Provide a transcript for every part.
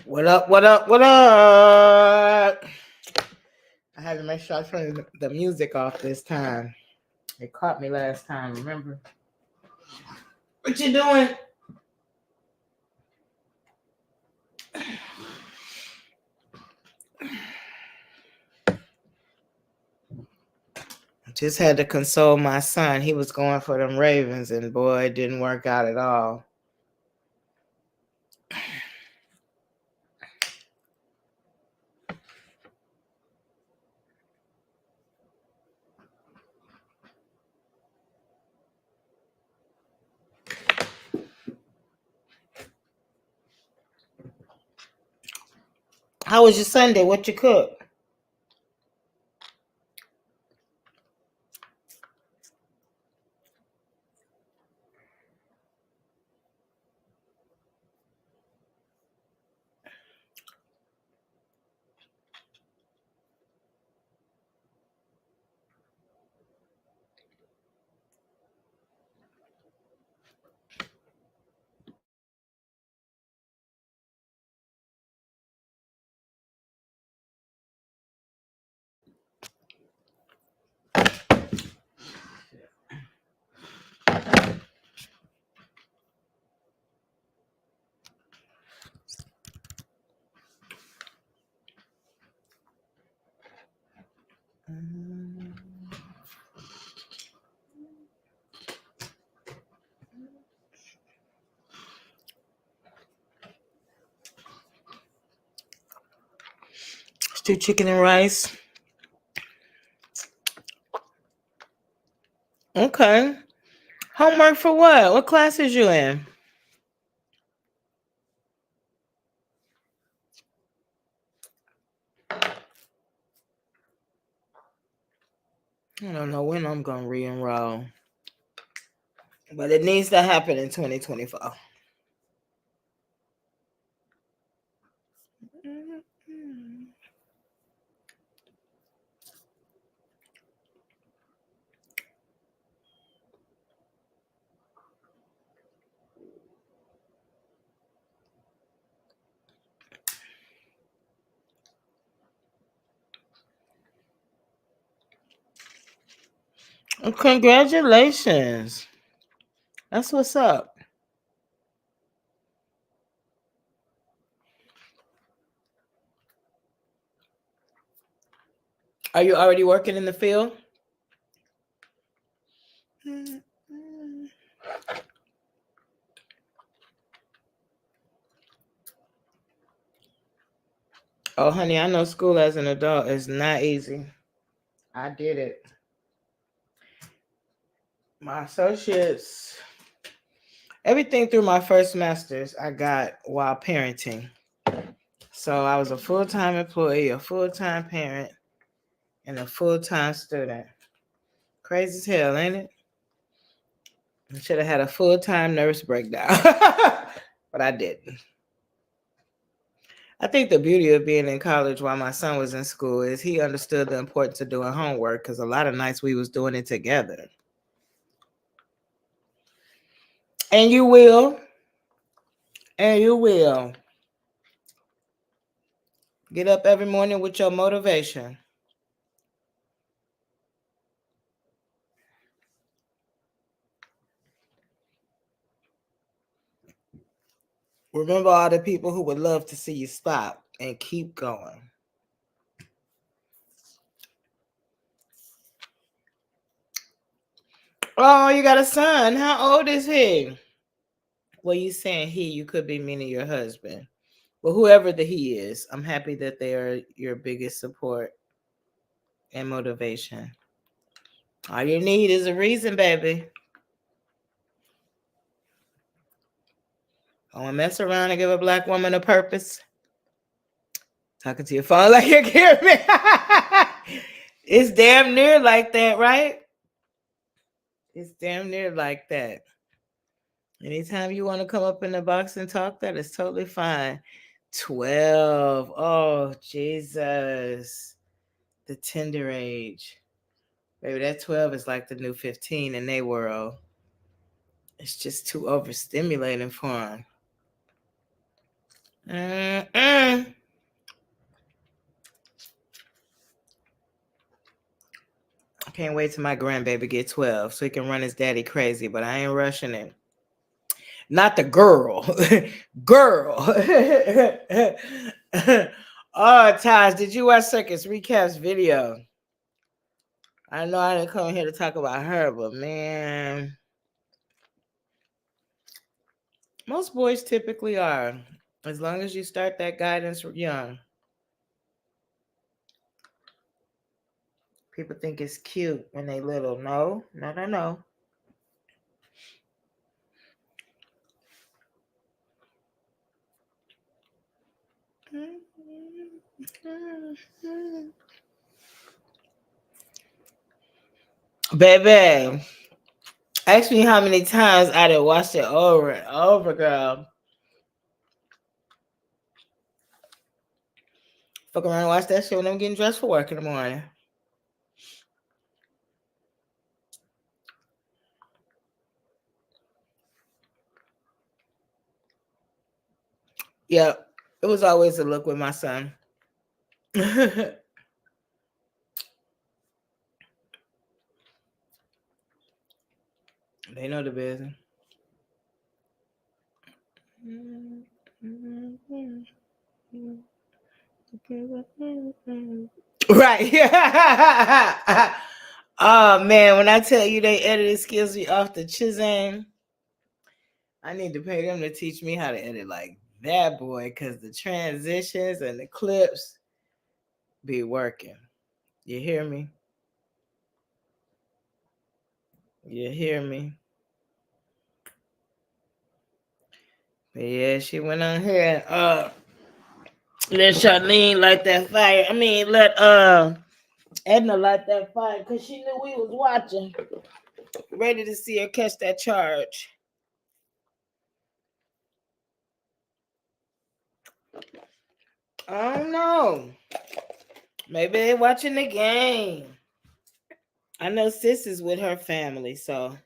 What up? What up? What up? I had to make sure I turned the music off this time. It caught me last time, remember? What you doing? Just had to console my son. He was going for them Ravens, and boy, it didn't work out at all. How was your Sunday? What you cook? Stew chicken and rice. Okay. Homework for what? What class is you in? I don't know when I'm going to re-enroll. But it needs to happen in 2024. Congratulations. That's what's up. Are you already working in the field? Oh, honey, I know school as an adult is not easy. I did it. My associates, everything through my first master's, I got while parenting. So I was a full-time employee, a full-time parent, and a full-time student. Crazy as hell, ain't it? I should have had a full-time nervous breakdown, but I didn't. I think the beauty of being in college while my son was in school is he understood the importance of doing homework because a lot of nights we was doing it together. And you will. And you will. Get up every morning with your motivation. Remember all the people who would love to see you stop and keep going. Oh, you got a son. How old is he? Well, you saying he, you could be meaning your husband. Well, whoever the he is, I'm happy that they are your biggest support and motivation. All you need is a reason, baby. I want to mess around and give a black woman a purpose. Talking to your phone like you hear me. It's damn near like that, right? It's damn near like that. Anytime you want to come up in the box and talk, that is totally fine. 12. Oh, Jesus. The tender age. Baby, that 12 is like the new 15 in their world. It's just too overstimulating for them. I can't wait till my grandbaby get 12 so he can run his daddy crazy, but I ain't rushing it. Not the girl. Girl. Oh, Taj, did you watch Circus Recap's video? I know I didn't come here to talk about her, but man, most boys typically are. As long as you start that guidance young. People think it's cute when they little. No. Baby, ask me how many times I done watched it over and over, girl. Fuck around and watch that shit when I'm getting dressed for work in the morning. Yep. It was always a look with my son. They know the business. Right. Oh man, when I tell you they editing skills me off the chisel, I need to pay them to teach me how to edit like that, boy, because the transitions and the clips be working. You hear me? You hear me? But yeah, she went on here and let Charlene light that fire. I mean, let Edna light that fire because she knew we was watching, ready to see her catch that charge. I don't know. Maybe they watching the game. I know Sis is with her family, so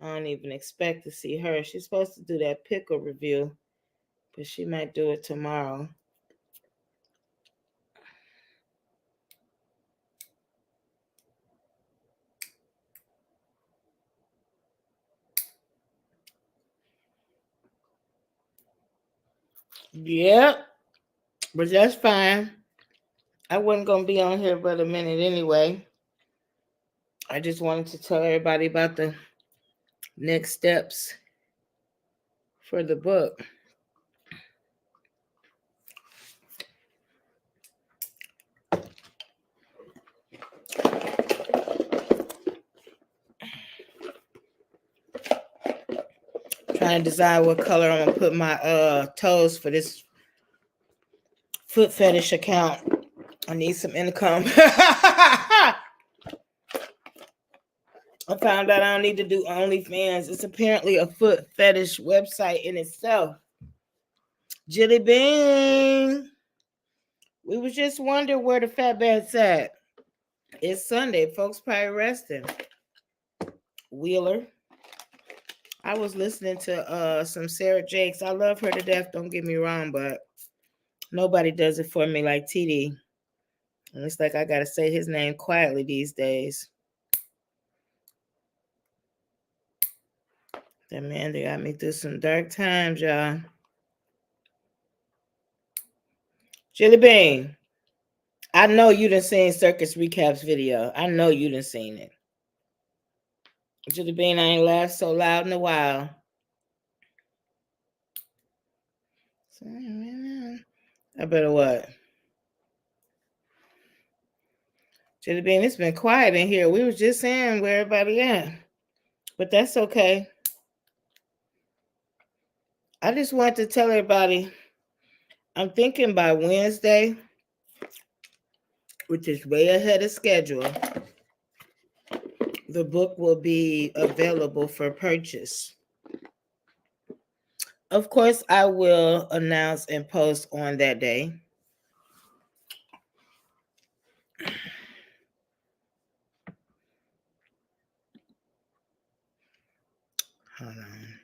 I don't even expect to see her. She's supposed to do that pickle review, but she might do it tomorrow. Yep, but that's fine. I wasn't going to be on here but a minute anyway. I just wanted to tell everybody about the next steps for the book. Trying to decide what color I'm going to put my toes for this foot fetish account. I need some income. I found out I don't need to do OnlyFans. It's apparently a foot fetish website in itself. Jilly Bean. We was just wondering where the fat bat's at. It's Sunday. Folks probably resting. Wheeler. I was listening to some Sarah Jakes. I love her to death, don't get me wrong, but nobody does it for me like TD. And it's like I gotta say his name quietly these days. That man, they got me through some dark times, y'all. Jilly Bean, I know you done seen Circus Recap's video. I know you done seen it. Jilly Bean, I ain't laughed so loud in a while. I better what? Jilly Bean, it's been quiet in here. We was just saying where everybody at. But that's okay. I just want to tell everybody, I'm thinking by Wednesday, which is way ahead of schedule, the book will be available for purchase. Of course, I will announce and post on that day. Hold on.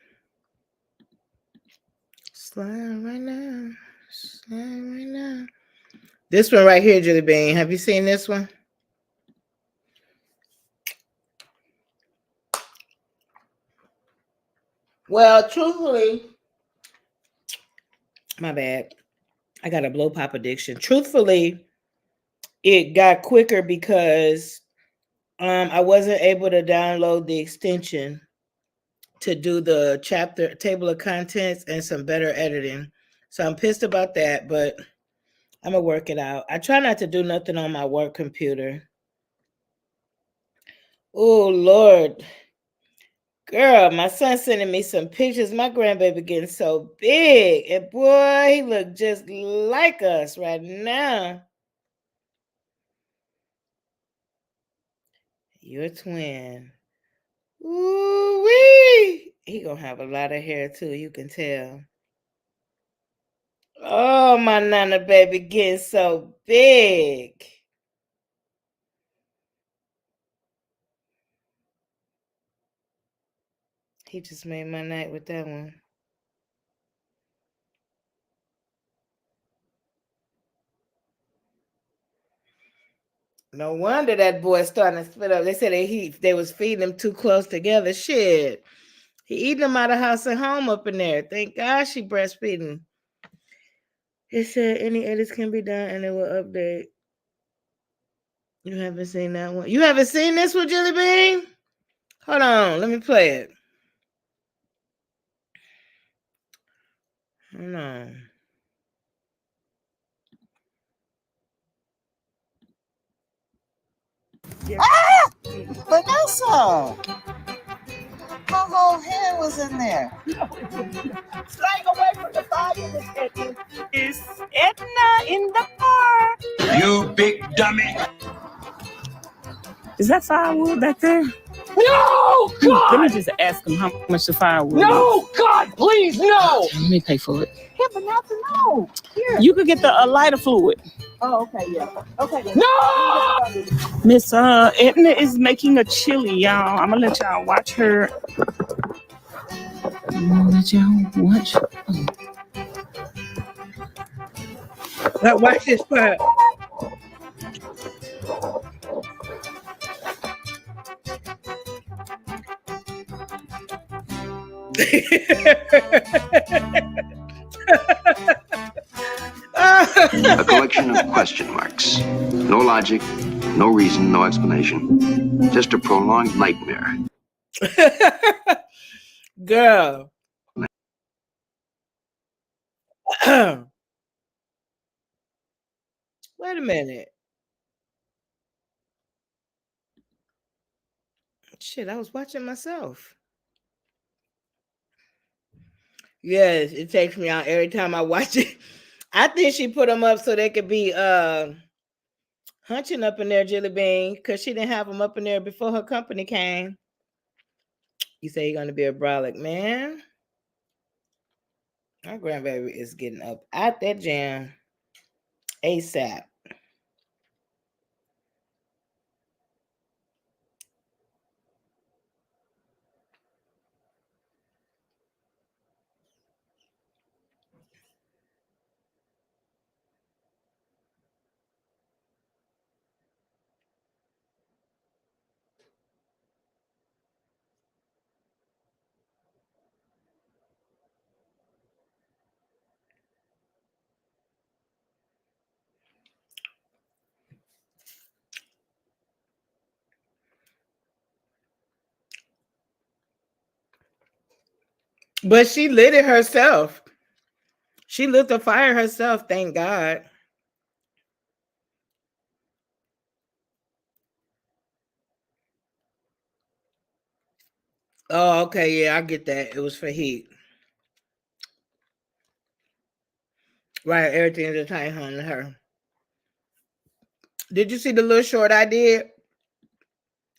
Slide right now. Right now. This one right here, Jelly Bean. Have you seen this one? Well, truthfully, my bad. I got a blow pop addiction. Truthfully, it got quicker because I wasn't able to download the extension to do the chapter table of contents and some better editing. So I'm pissed about that, but I'm gonna work it out. I try not to do nothing on my work computer. Oh Lord. Girl, my son sending me some pictures. My grandbaby getting so big. And boy, he look just like us right now. Your twin. Ooh-wee. He gonna have a lot of hair too, you can tell. Oh, my nana baby getting so big. He just made my night with that one. No wonder that boy starting to split up. They said they was feeding them too close together. Shit. He eating them out of house and home up in there. Thank God she breastfeeding. It said any edits can be done and it will update. You haven't seen that one? You haven't seen this one, Jelly Bean? Hold on, let me play it. Hold on. Ah! Vanessa! My whole head was in there. Stay away from the fire. It's Edna in the park. You big dummy. Is that firewood back there? No, God! Let me just ask him how much the firewood No, is. God, please, no! Let me pay for it. Yeah, but not to know. Here. You could get the lighter fluid. Oh, okay, yeah. Okay. Then. No! Miss Edna is making a chili, y'all. I'm gonna let y'all watch her. I'm gonna let y'all watch. Now watch this part. A collection of question marks. No logic, no reason, no explanation. Just a prolonged nightmare. Girl. Wait a minute. Shit, I was watching myself. Yes, it takes me out every time I watch it. I think she put them up so they could be hunching up in there, Jelly Bean, because she didn't have them up in there before her company came. You say you're gonna be a brolic, man. My grandbaby is getting up at that jam ASAP. But she lit it herself. She lit the fire herself, thank God. Oh, okay, yeah, I get that. It was for heat. Right, everything is tight on her. Did you see the little short I did?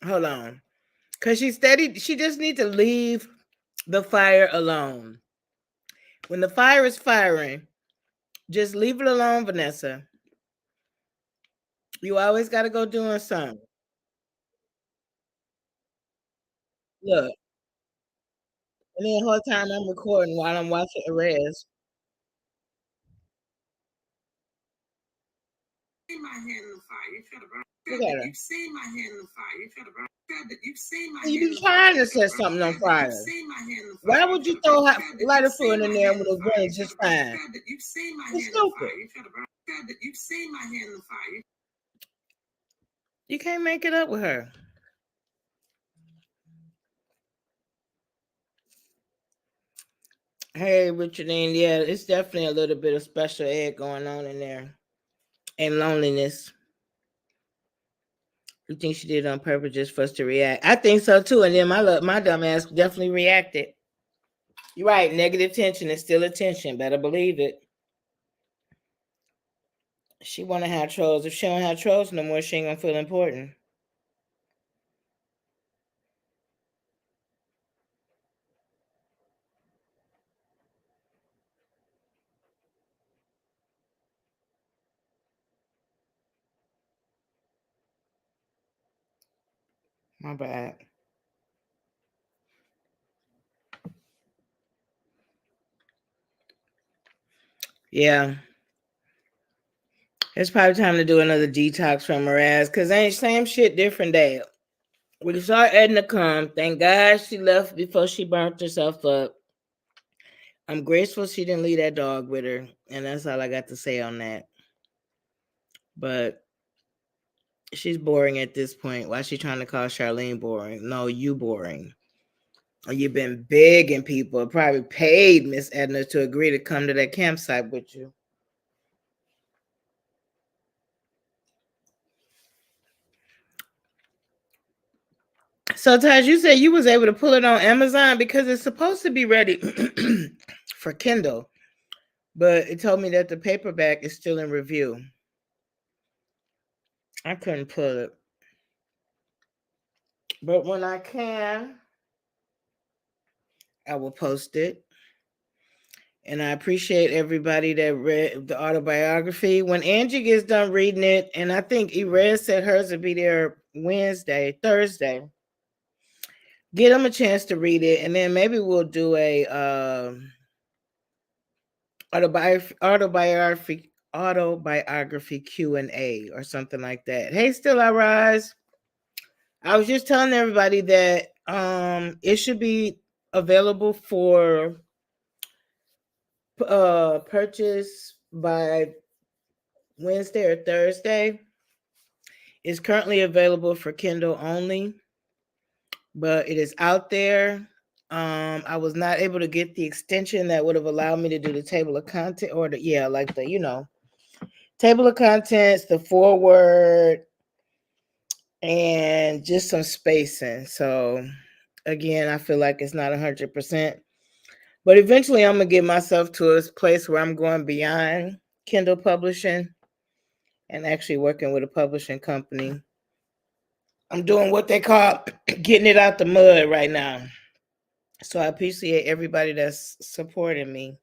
Hold on. Cause she just needs to leave the fire alone. When the fire is firing, just leave it alone, Vanessa. You always gotta go doing something. Look, and then the whole time I'm recording while I'm watching Erez. Look at her. You be trying to set something on fire. Why would you throw hot lighter fluid in there when it's burning just fine? It's stupid. You can't make it up with her. Hey, Richardine, yeah, it's definitely a little bit of special ed going on in there. And loneliness. You think she did it on purpose just for us to react? I think so too. And then my dumb ass definitely reacted. You're right. Negative tension is still attention. Better believe it. She want to have trolls. If she don't have trolls no more, she ain't gonna feel important. My bad. Yeah. It's probably time to do another detox from her ass, because ain't same shit, different day. We saw Edna come. Thank God she left before she burnt herself up. I'm grateful she didn't leave that dog with her. And that's all I got to say on that. But she's boring at this point. Why is she trying to call Charlene boring? No, you boring. You've been begging people, probably paid Miss Edna to agree to come to that campsite with you. So, Taj, you said you was able to pull it on Amazon because it's supposed to be ready for Kindle, but it told me that the paperback is still in review. I couldn't pull it. But when I can, I will post it. And I appreciate everybody that read the autobiography. When Angie gets done reading it, and I think Erez said hers will be there Thursday. Get them a chance to read it, and then maybe we'll do a autobiography Q&A or something like that. Hey, Still I Rise. I was just telling everybody that it should be available for purchase by Wednesday or Thursday. It's currently available for Kindle only, but it is out there. I was not able to get the extension that would have allowed me to do the table of content or table of contents, the foreword, and just some spacing. So again, I feel like it's not 100%, but eventually I'm going to get myself to a place where I'm going beyond Kindle publishing and actually working with a publishing company. I'm doing what they call getting it out the mud right now. So I appreciate everybody that's supporting me.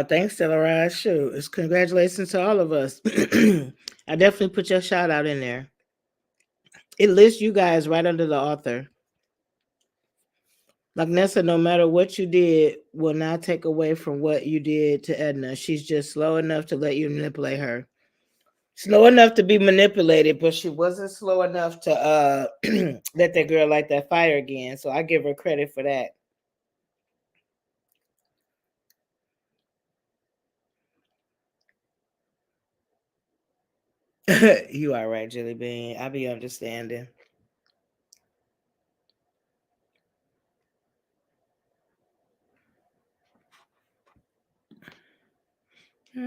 Thanks, Delarice. Shoot, it's congratulations to all of us. I definitely put your shout out in there. It lists you guys right under the author. Like Nessa, no matter what you did, will not take away from what you did to Edna. She's just slow enough to let you manipulate her. Slow enough to be manipulated, but she wasn't slow enough to let that girl light that fire again. So I give her credit for that. You are right, Jelly Bean. I be understanding. So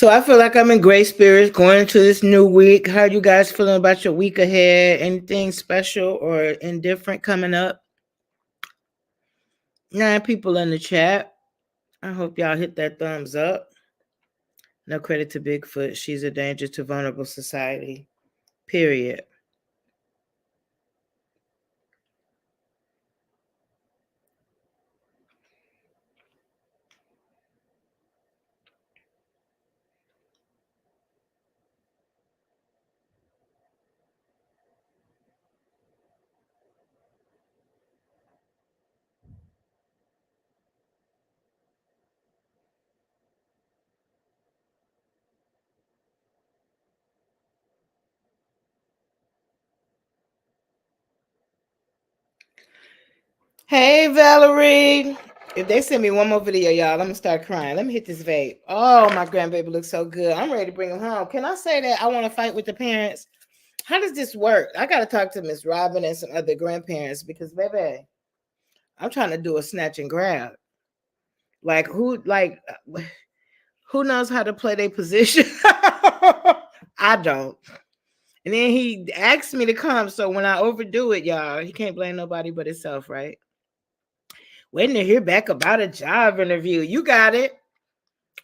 I feel like I'm in great spirits going into this new week. How are you guys feeling about your week ahead? Anything special or indifferent coming up? 9 people in the chat. I hope y'all hit that thumbs up. No credit to Bigfoot. She's a danger to vulnerable society. Period. Hey, Valerie. If they send me one more video, y'all, I'm gonna start crying. Let me hit this vape. Oh, my grandbaby looks so good. I'm ready to bring him home. Can I say that I want to fight with the parents? How does this work? I gotta talk to Miss Robin and some other grandparents because, baby, I'm trying to do a snatch and grab. Like who knows how to play their position? I don't. And then he asked me to come, so when I overdo it, y'all, he can't blame nobody but himself, right? Waiting to hear back about a job interview. You got it.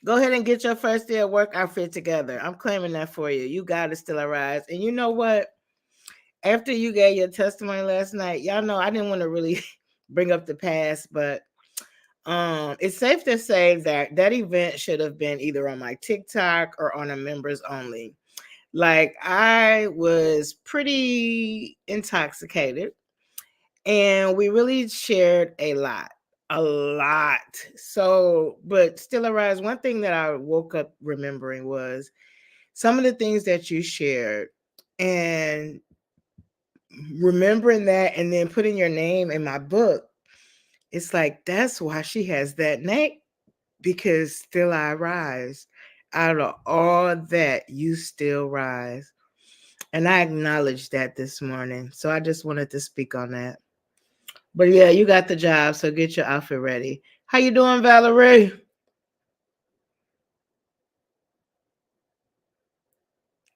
Go ahead and get your first day of work outfit together. I'm claiming that for you. You got it, still arise. And you know what? After you gave your testimony last night, y'all know I didn't want to really bring up the past, but it's safe to say that that event should have been either on my TikTok or on a members only. Like I was pretty intoxicated and we really shared a lot. So, but still arise. One thing that I woke up remembering was some of the things that you shared and remembering that and then putting your name in my book. It's like, that's why she has that name, because still I rise. Out of all that, you still rise. And I acknowledged that this morning. So I just wanted to speak on that. But yeah, you got the job, so get your outfit ready. How you doing, Valerie?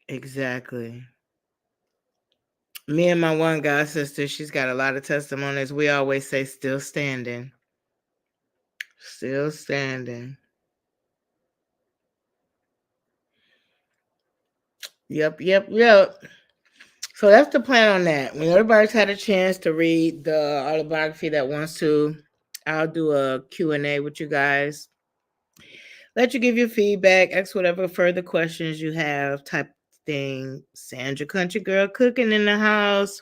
Exactly. Me and my one god sister, she's got a lot of testimonies. We always say still standing. Still standing. Yep. So that's the plan on that. When everybody's had a chance to read the autobiography that wants to, I'll do a Q&A with you guys. Let you give your feedback, ask whatever further questions you have, type thing. Sandra Country Girl cooking in the house.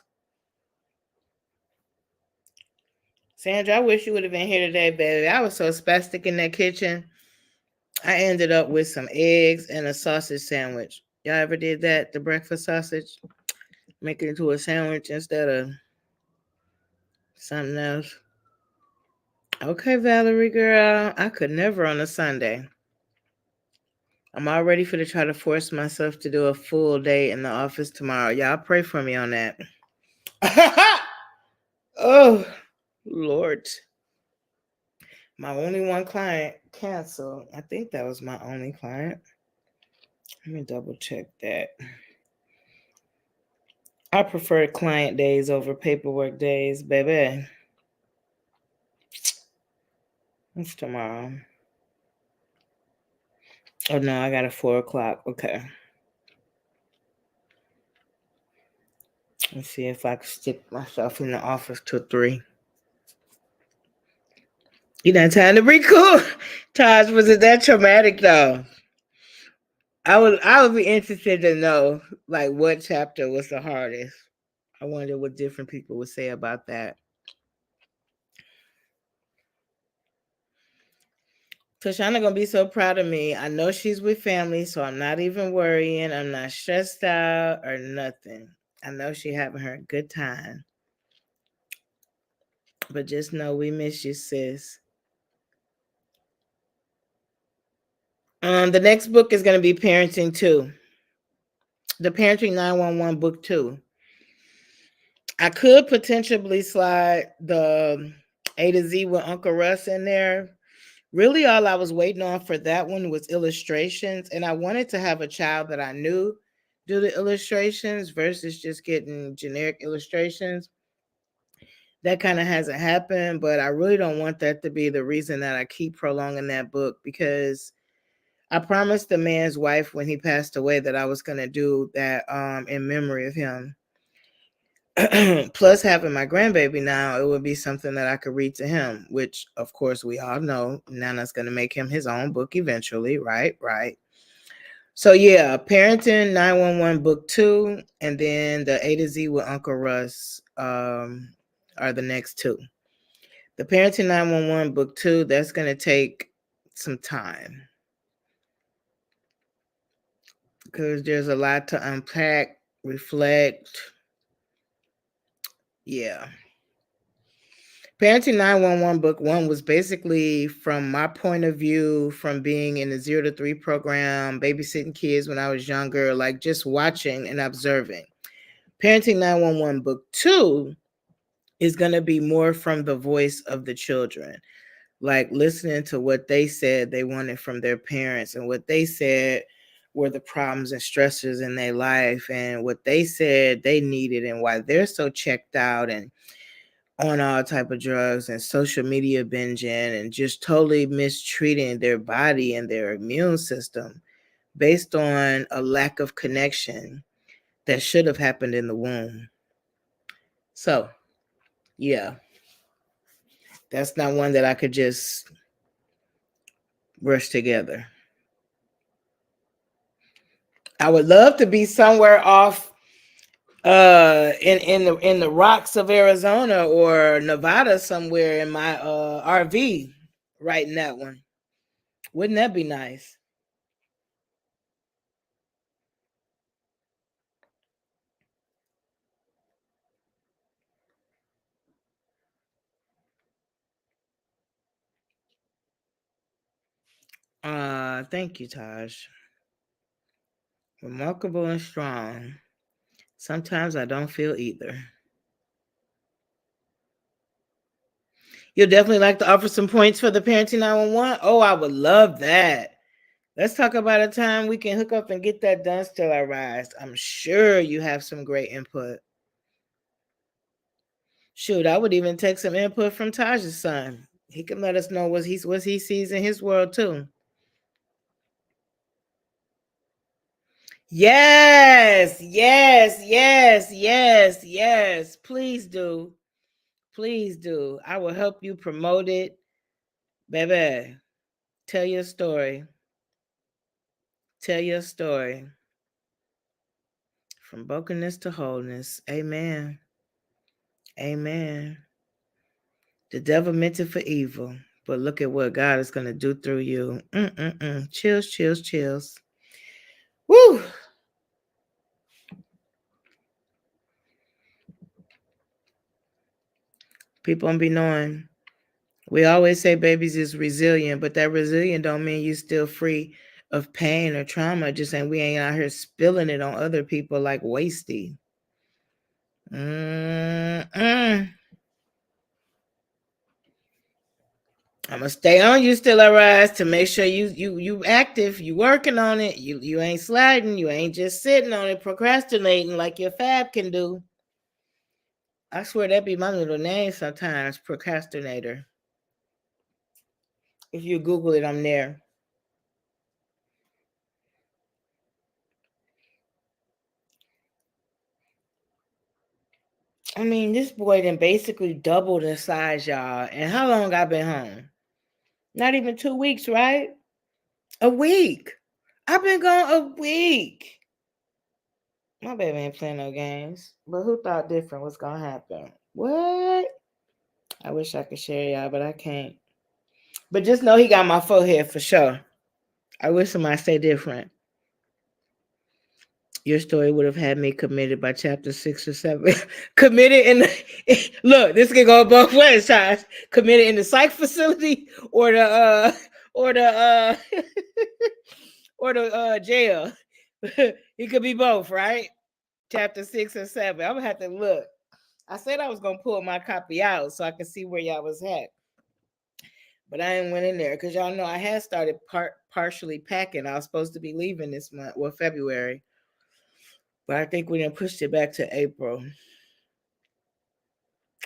Sandra, I wish you would have been here today, baby. I was so spastic in that kitchen. I ended up with some eggs and a sausage sandwich. Y'all ever did that? The breakfast sausage? Make it into a sandwich instead of something else. Okay, Valerie girl. I could never on a Sunday. I'm all ready for to try to force myself to do a full day in the office tomorrow. Y'all pray for me on that. Oh, Lord. My only one client canceled. I think that was my only client. Let me double check that. I prefer client days over paperwork days, baby. It's tomorrow. Oh no, I got a 4 o'clock. Okay. Let's see if I can stick myself in the office till 3. You know, time to be cool. Taj, was it that traumatic though? I would be interested to know like what chapter was the hardest. I wonder what different people would say about that. Tashana gonna be so proud of me. I know she's with family, so I'm not even worrying. I'm not stressed out or nothing. I know she having her a good time. But just know we miss you, sis. The next book is gonna be parenting too. The Parenting 911 book 2. I could potentially slide the A to Z with Uncle Russ in there. Really, all I was waiting on for that one was illustrations, and I wanted to have a child that I knew do the illustrations versus just getting generic illustrations. That kind of hasn't happened, but I really don't want that to be the reason that I keep prolonging that book, because I promised the man's wife when he passed away that I was going to do that in memory of him. Plus, having my grandbaby now, it would be something that I could read to him, which, of course, we all know Nana's going to make him his own book eventually, right? Right. So, yeah, Parenting 911 book 2, and then the A to Z with Uncle Russ are the next two. The Parenting 911 book 2, that's going to take some time because there's a lot to unpack, reflect. Yeah. Parenting 911 book 1 was basically from my point of view, from being in the 0 to 3 program, babysitting kids when I was younger, like just watching and observing. Parenting 911 book 2 is going to be more from the voice of the children, like listening to what they said they wanted from their parents and what they said were the problems and stressors in their life and what they said they needed and why they're so checked out and on all type of drugs and social media binging and just totally mistreating their body and their immune system based on a lack of connection that should have happened in the womb. So, yeah, that's not one that I could just rush together. I would love to be somewhere off in the rocks of Arizona or Nevada somewhere in my RV writing that one. Wouldn't that be nice? Thank you, Taj. Remarkable and strong. Sometimes I don't feel either. You'll definitely like to offer some points for the Parenting 911. Oh, I would love that. Let's talk about a time we can hook up and get that done still I rise. I'm sure you have some great input. Shoot, I would even take some input from Taj's son. He can let us know what he sees in his world too. Yes, yes, yes, yes, yes. Please do. Please do. I will help you promote it. Baby, tell your story. Tell your story. From brokenness to wholeness. Amen. Amen. The devil meant it for evil, but look at what God is going to do through you. Chills, chills, chills. Woo! People don't be knowing. We always say babies is resilient, but that resilient don't mean you still free of pain or trauma. Just saying we ain't out here spilling it on other people like wasty. I'm gonna stay on you still I rise to make sure you active, you working on it, you ain't sliding, you ain't just sitting on it procrastinating like your fab can do. I swear that be my little name sometimes, procrastinator. If you Google it, I'm there. I mean, this boy done basically doubled in size, y'all. And how long I been home? Not even 2 weeks, right? A week. I've been gone a week. My baby ain't playing no games. But who thought different was gonna happen? What? I wish I could share y'all, but I can't. But just know he got my forehead for sure. I wish somebody say different. Your story would have had me committed by chapter 6 or 7. Committed in the look, this can go both ways, guys. Committed in the psych facility or the or the jail. He could be both, right? Chapter 6 and 7. I'm gonna have to look. I said I was gonna pull my copy out so I could see where y'all was at, but I ain't went in there because y'all know I had started partially packing. I was supposed to be leaving this month, well, February, but I think we done pushed it back to April.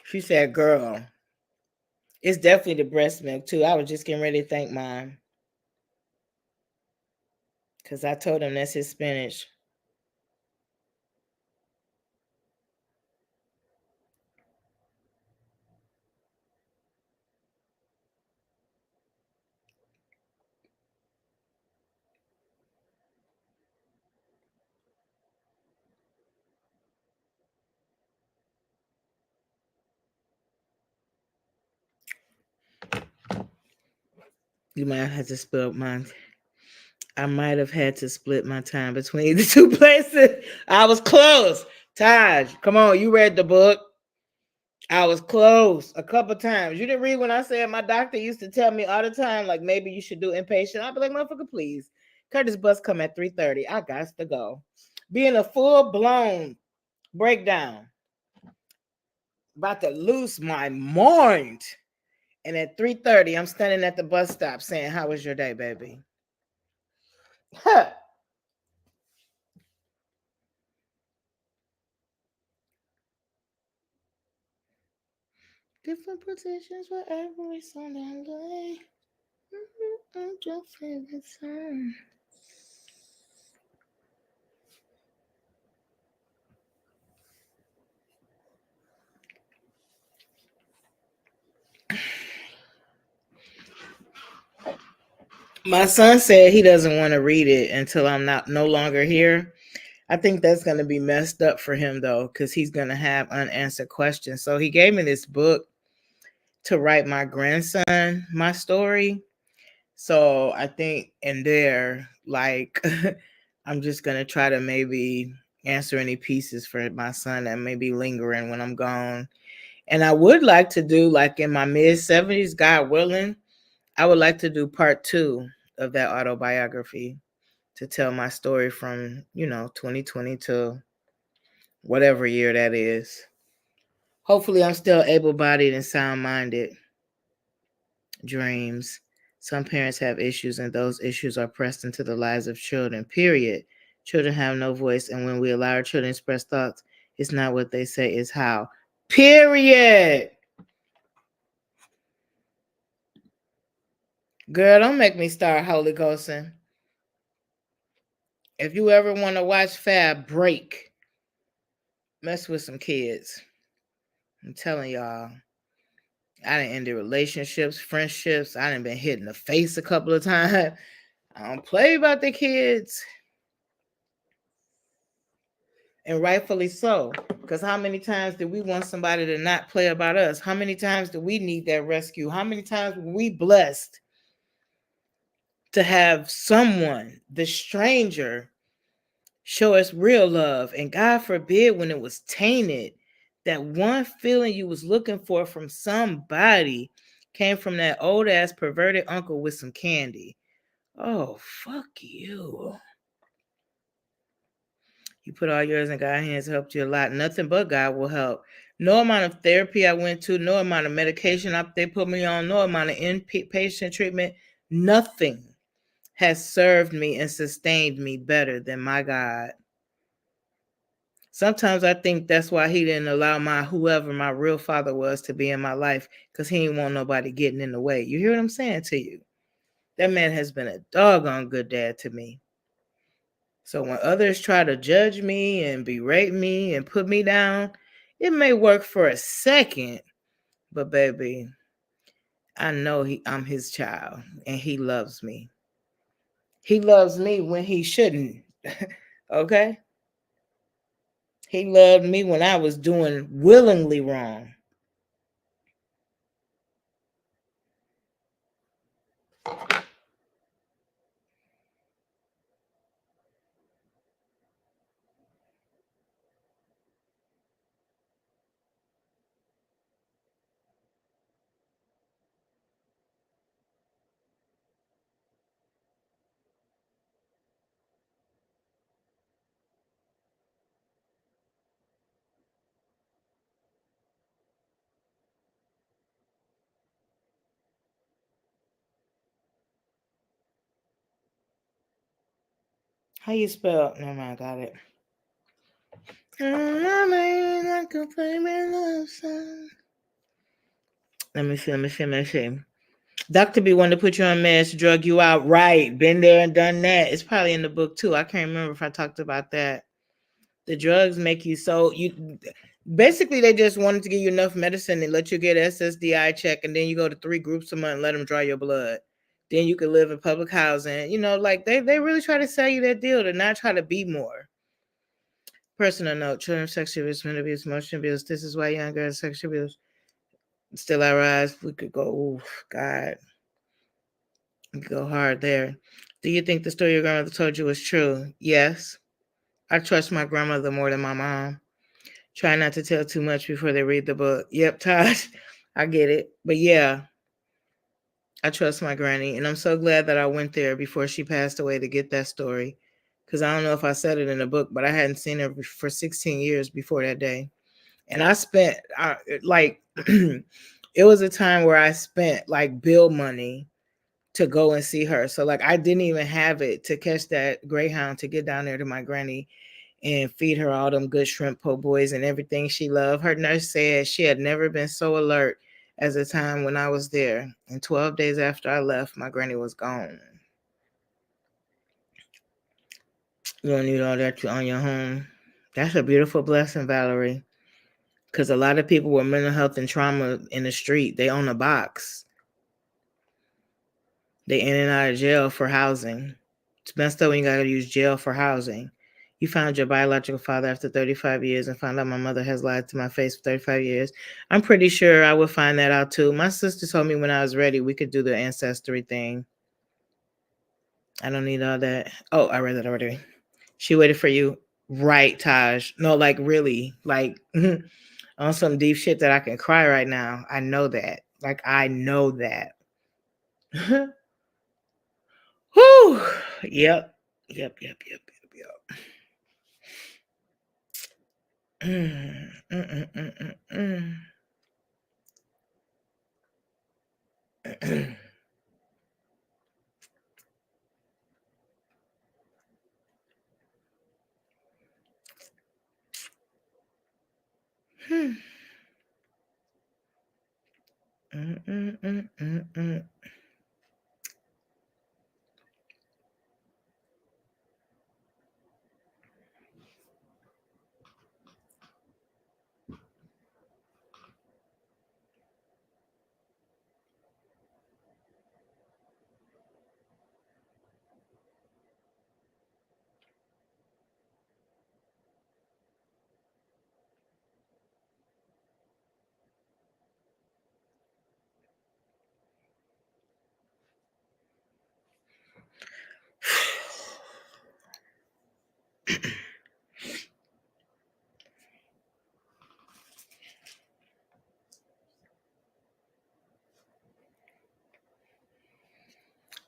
She said, "Girl, it's definitely the breast milk too." I was just getting ready to thank mine because I told him that's his spinach. You might have to split mine. I might have had to split my time between the two places. I was close. Taj, come on, you read the book. I was close a couple times. You didn't read when I said my doctor used to tell me all the time, like maybe you should do inpatient. I'd be like, motherfucker, please. Curtis bus come at 3:30. I got to go. Being a full-blown breakdown. About to lose my mind. And at 3:30, I'm standing at the bus stop saying, how was your day, baby? Huh. Different positions for every Sunday day. Your favorite song. My son said he doesn't want to read it until I'm no longer here. I think that's going to be messed up for him though, because he's going to have unanswered questions. So he gave me this book to write my grandson my story. So I think in there, like, I'm just going to try to maybe answer any pieces for my son that may be lingering when I'm gone. And I would like to do, like, in my mid-70s, God willing, I would like to do part 2 of that autobiography to tell my story from, 2020 to whatever year that is. Hopefully I'm still able-bodied and sound-minded. Dreams. Some parents have issues, and those issues are pressed into the lives of children, period. Children have no voice, and when we allow our children to express thoughts, it's not what they say, it's how. Period. Girl, don't make me start Holy Ghosting. If you ever want to watch Fab break, mess with some kids. I'm telling y'all, I done ended relationships, friendships. I done been hit in the face a couple of times. I don't play about the kids. And rightfully so. Because how many times do we want somebody to not play about us? How many times do we need that rescue? How many times were we blessed to have someone, the stranger, show us real love? And God forbid when it was tainted, that one feeling you was looking for from somebody came from that old ass perverted uncle with some candy. Oh, fuck you. You put all yours in God's hands, helped you a lot. Nothing but God will help. No amount of therapy I went to, no amount of medication they put me on, no amount of inpatient treatment, nothing has served me and sustained me better than my God. Sometimes I think that's why he didn't allow whoever my real father was to be in my life, because he didn't want nobody getting in the way. You hear what I'm saying to you? That man has been a doggone good dad to me. So when others try to judge me and berate me and put me down, it may work for a second, but baby, I know I'm his child and he loves me. He loves me when he shouldn't. Okay? He loved me when I was doing willingly wrong. How you spell? No, man, I got it. Let me see. Dr. B wanted to put you on meds to drug you out. Right. Been there and done that. It's probably in the book too. I can't remember if I talked about that. The drugs make you so you basically they just wanted to give you enough medicine and let you get SSDI check, and then you go to 3 groups a month and let them draw your blood. Then you can live in public housing. You know, like they really try to sell you that deal to not try to be more. Personal note: children of sexual abuse, mental abuse, emotional abuse. This is why young girls sexual abuse still I rise. We could go, oh God, we could go hard there. Do you think the story your grandmother told you was true? Yes. I trust my grandmother more than my mom. Try not to tell too much before they read the book. Yep, Tosh, I get it. But yeah, I trust my granny. And I'm so glad that I went there before she passed away to get that story. Because I don't know if I said it in the book, but I hadn't seen her for 16 years before that day. And I spent, like, it was a time where I spent, like, bill money to go and see her. So, like, I didn't even have it to catch that Greyhound to get down there to my granny and feed her all them good shrimp po' boys and everything she loved. Her nurse said she had never been so alert as the time when I was there. And 12 days after I left, my granny was gone. You don't need all that on your home. That's a beautiful blessing, Valerie. Because a lot of people with mental health and trauma in the street, they own a box. They in and out of jail for housing. It's messed up when you got to use jail for housing. You found your biological father after 35 years and found out my mother has lied to my face for 35 years. I'm pretty sure I would find that out too. My sister told me when I was ready, we could do the ancestry thing. I don't need all that. Oh, I read that already. She waited for you. Right, Taj. No, like really, like on some deep shit that I can cry right now. I know that. Like, I know that. Whew. Yep. Mm.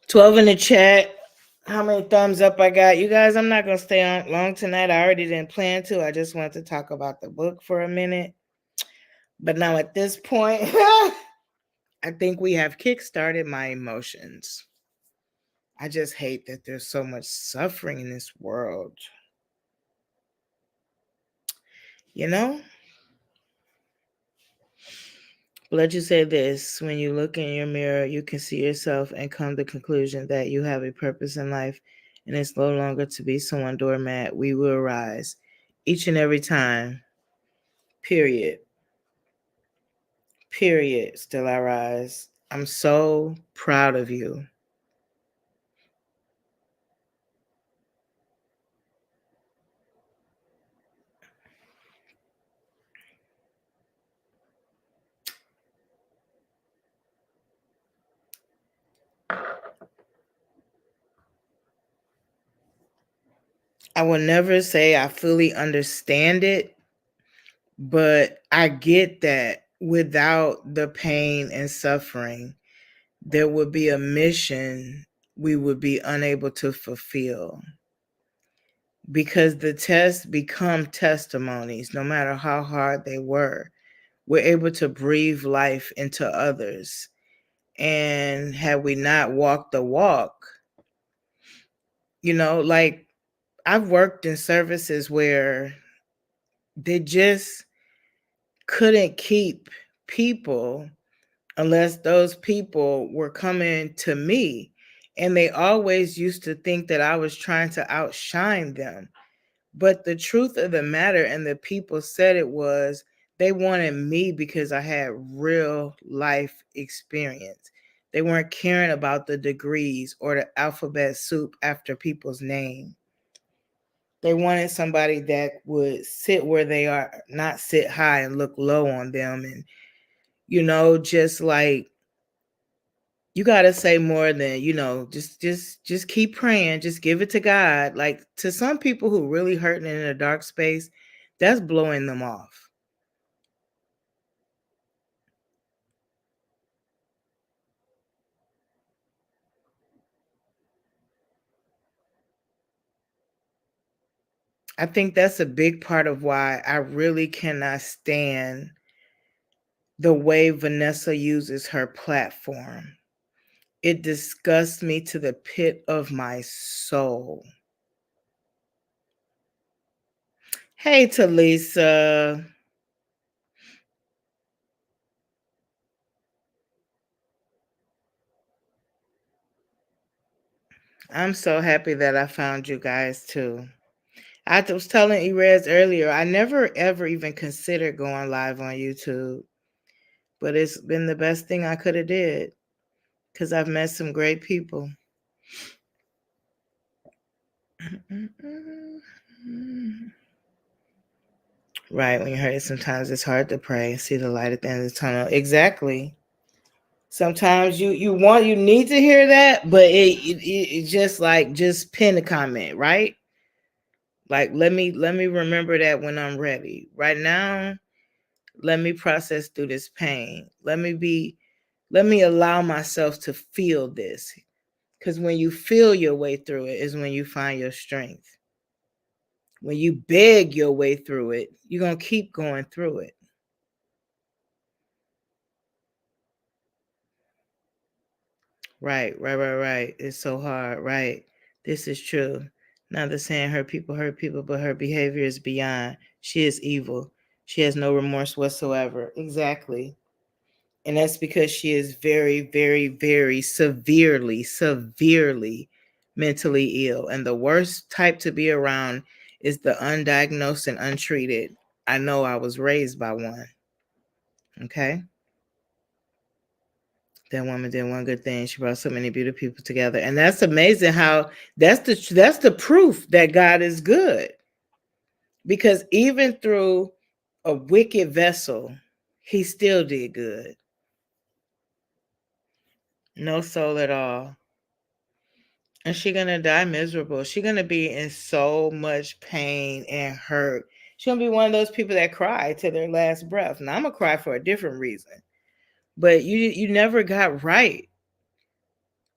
12 in the chat. How many thumbs up I got? You guys, I'm not going to stay on long tonight. I already didn't plan to. I just wanted to talk about the book for a minute. But now at this point, I think we have kickstarted my emotions. I just hate that there's so much suffering in this world. You know? Let you say this: when you look in your mirror, you can see yourself and come to the conclusion that you have a purpose in life, and it's no longer to be someone doormat. We will rise each and every time. Period. Still I rise. I'm so proud of you. I will never say I fully understand it, but I get that without the pain and suffering, there would be a mission we would be unable to fulfill. Because the tests become testimonies, no matter how hard they were. We're able to breathe life into others. And had we not walked the walk, you know, like I've worked in services where they just couldn't keep people unless those people were coming to me. And they always used to think that I was trying to outshine them. But the truth of the matter, and the people said it was, they wanted me because I had real life experience. They weren't caring about the degrees or the alphabet soup after people's name. They wanted somebody that would sit where they are, not sit high and look low on them. And, just like, you got to say more than, just keep praying, just give it to God. Like, to some people who really hurting in a dark space, that's blowing them off. I think that's a big part of why I really cannot stand the way Vanessa uses her platform. It disgusts me to the pit of my soul. Hey, Talisa. I'm so happy that I found you guys too. I was telling Erez earlier, I never ever even considered going live on YouTube, but it's been the best thing I could have did because I've met some great people. Right, when you hurt, sometimes it's hard to pray and see the light at the end of the tunnel. Exactly. Sometimes you need to hear that, but it just like, just pin a comment, right? Like, let me remember that when I'm ready. Right now, let me process through this pain. Let me allow myself to feel this. Because when you feel your way through it is when you find your strength. When you beg your way through it, you're going to keep going through it. Right. It's so hard. Right. This is true. Not the saying hurt people, but her behavior is beyond. She is evil. She has no remorse whatsoever. Exactly. And that's because she is very, very, very severely mentally ill. And the worst type to be around is the undiagnosed and untreated. I know I was raised by one. Okay. That woman did one good thing. She brought so many beautiful people together. And that's amazing how that's the proof that God is good. Because even through a wicked vessel, he still did good. No soul at all. And she's gonna die miserable. She's gonna be in so much pain and hurt. She's gonna be one of those people that cry to their last breath. Now I'm gonna cry for a different reason. But you never got right.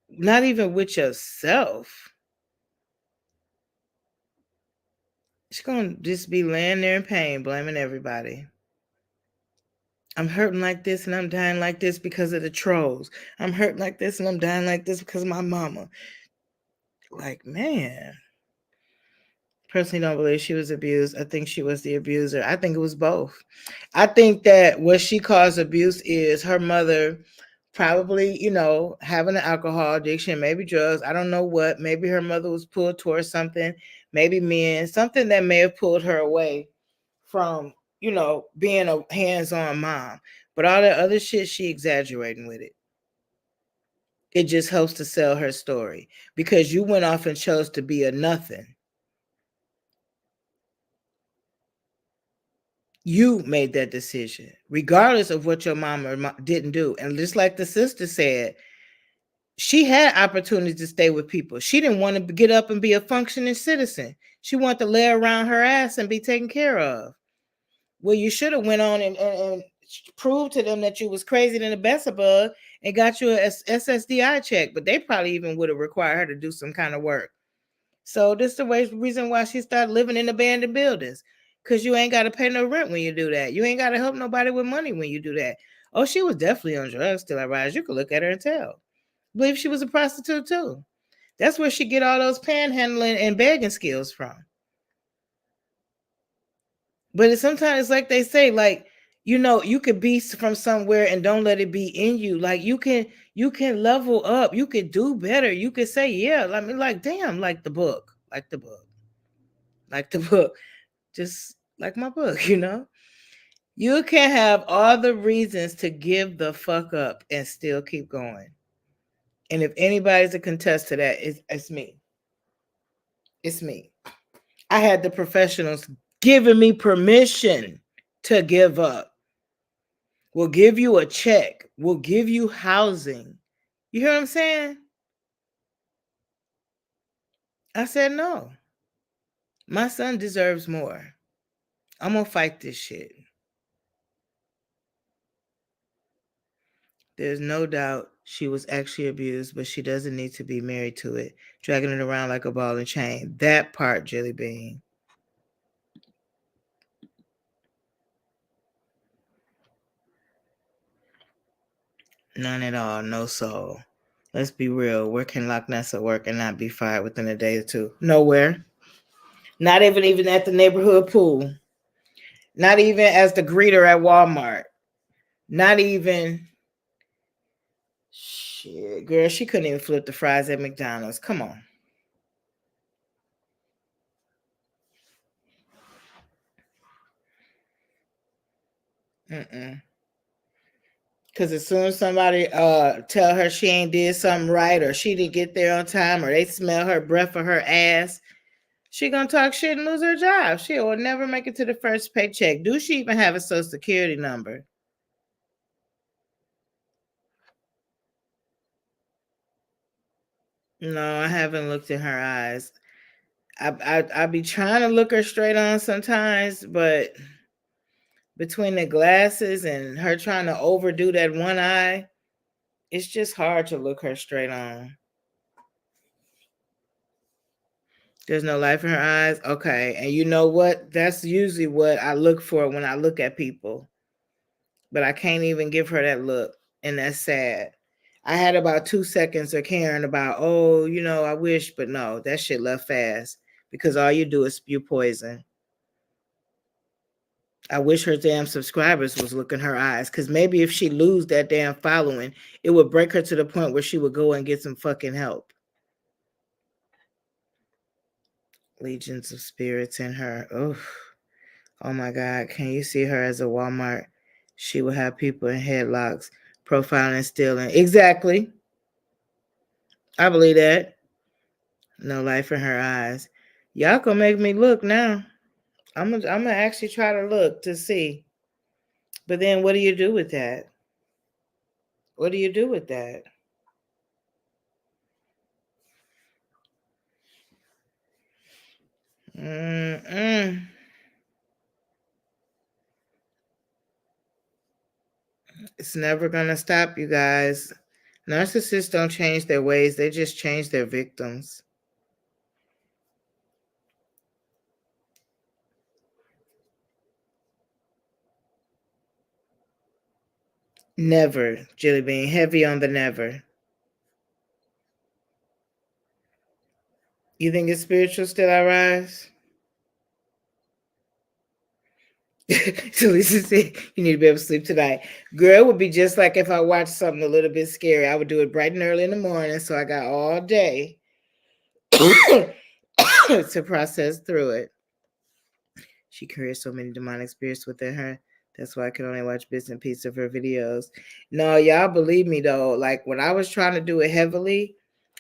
Not even with yourself. She's gonna just be laying there in pain, blaming everybody. I'm hurting like this and I'm dying like this because of the trolls. I'm hurting like this and I'm dying like this because of my mama. Like, man. Personally don't believe she was abused. I think she was the abuser. I think it was both. I think that what she calls abuse is her mother probably, having an alcohol addiction, maybe drugs. I don't know what. Maybe her mother was pulled towards something, maybe men, something that may have pulled her away from, being a hands-on mom. But all that other shit, she exaggerating with it. It just helps to sell her story because you went off and chose to be a nothing. You made that decision, regardless of what your mama didn't do. And just like the sister said, she had opportunities to stay with people. She didn't want to get up and be a functioning citizen. She wanted to lay around her ass and be taken care of. Well, you should have went on and proved to them that you was crazy than the best above and got you a SSDI check. But they probably even would have required her to do some kind of work. So this is the reason why she started living in abandoned buildings. Because you ain't got to pay no rent when you do that. You ain't got to help nobody with money when you do that. Oh, she was definitely on drugs till I rise. You could look at her and tell. I believe she was a prostitute too. That's where she get all those panhandling and begging skills from. But sometimes it's like they say, like, you know, you could be from somewhere and don't let it be in you. Like you can level up, you could do better. You could say, yeah, I mean, like, damn, like the book, just like my book, you know. You can have all the reasons to give the fuck up and still keep going. And if anybody's a contest to that, it's me. It's me. I had the professionals giving me permission to give up. We'll give you a check. We'll give you housing. You hear what I'm saying? I said no. My son deserves more. I'm going to fight this shit. There's no doubt she was actually abused, but she doesn't need to be married to it, dragging it around like a ball and chain. That part, Jelly Bean. None at all. No soul. Let's be real. Where can Loch Nessa work and not be fired within a day or two? Nowhere. Not even at the neighborhood pool. Not even as the greeter at Walmart. Not even. Shit, girl, she couldn't even flip the fries at McDonald's. Come on. Because as soon as somebody tell her she ain't did something right, or she didn't get there on time, or they smell her breath or her ass, she gonna talk shit and lose her job. She will never make it to the first paycheck. Do she even have a social security number? No, I haven't looked in her eyes. I be trying to look her straight on sometimes, but between the glasses and her trying to overdo that one eye, it's just hard to look her straight on. There's no life in her eyes? Okay. And you know what? That's usually what I look for when I look at people. But I can't even give her that look. And that's sad. I had about 2 seconds of caring about, oh, you know, I wish, but no, that shit left fast. Because all you do is spew poison. I wish her damn subscribers was looking her eyes, because maybe if she lose that damn following, it would break her to the point where she would go and get some fucking help. Legions of spirits in her. Oh my God. Can you see her as a Walmart? She would have people in headlocks, profiling, stealing. Exactly. I believe that. No life in her eyes. Y'all gonna make me look now. I'm gonna actually try to look to see. But then what do you do with that? What do you do with that? It's never gonna stop, you guys. Narcissists don't change their ways, they just change their victims. Never, Jelly Bean. Heavy on the never. You think it's spiritual still, I rise? So Lisa said, you need to be able to sleep tonight. Girl, it would be just like if I watched something a little bit scary. I would do it bright and early in the morning, so I got all day to process through it. She carries so many demonic spirits within her. That's why I can only watch bits and pieces of her videos. No, y'all believe me though. Like when I was trying to do it heavily,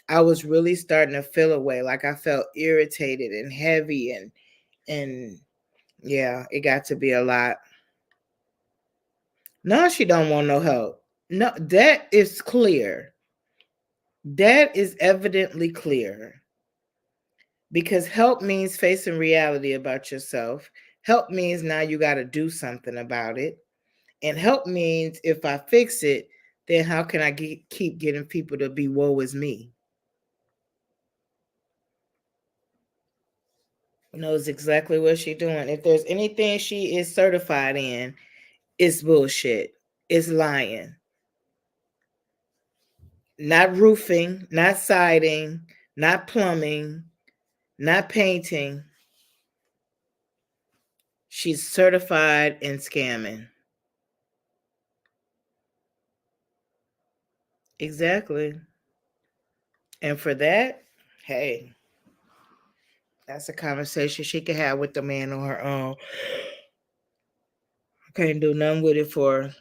I was really starting to feel away. Like I felt irritated and heavy and yeah, it got to be a lot. No, she don't want no help. No, that is clear. That is evidently clear. Because help means facing reality about yourself. Help means now you got to do something about it. And help means if I fix it, then how can I keep getting people to be woe is me? Knows exactly what she's doing. If there's anything she is certified in, it's bullshit. It's lying. Not roofing, not siding, not plumbing, not painting. She's certified in scamming. Exactly. And for that, hey, that's a conversation she can have with the man on her own. I can't do nothing with it for her.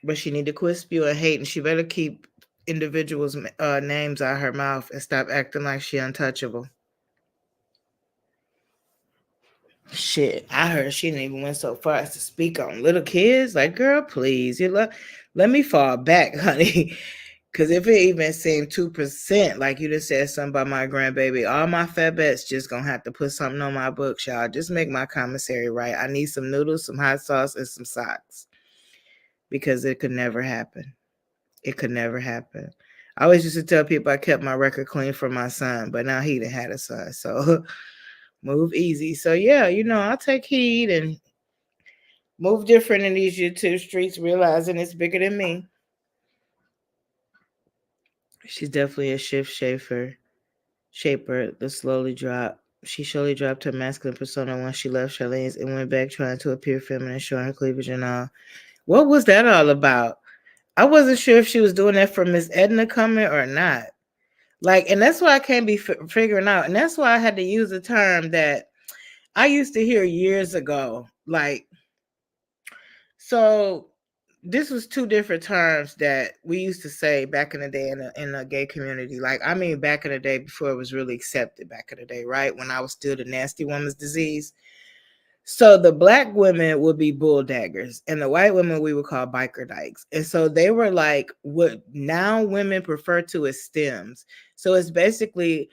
But she need to quit spewing hate, and she better keep individuals' names out her mouth and stop acting like she untouchable. Shit, I heard she didn't even went so far as to speak on little kids. Like, girl, please, let me fall back, honey. Because if it even seemed 2%, like you just said something about my grandbaby, all my fat bets just gonna have to put something on my books, y'all. Just make my commissary right. I need some noodles, some hot sauce, and some socks. Because it could never happen. It could never happen. I always used to tell people I kept my record clean for my son, but now he done had a son. So move easy. So yeah, I'll take heed and move different in these YouTube streets, realizing it's bigger than me. She's definitely a shaper. The slowly drop. She slowly dropped her masculine persona once she left Charlene's and went back trying to appear feminine, showing her cleavage and all. What was that all about? I wasn't sure if she was doing that for Miss Edna coming or not. Like, and that's why I can't be figuring out. And that's why I had to use a term that I used to hear years ago. Like, so this was two different terms that we used to say back in the day in the gay community. Like, I mean, back in the day before it was really accepted back in the day, right? When I was still the nasty woman's disease. So the black women would be bull daggers, and the white women we would call biker dykes. And so they were like what now women refer to as stems. So it's basically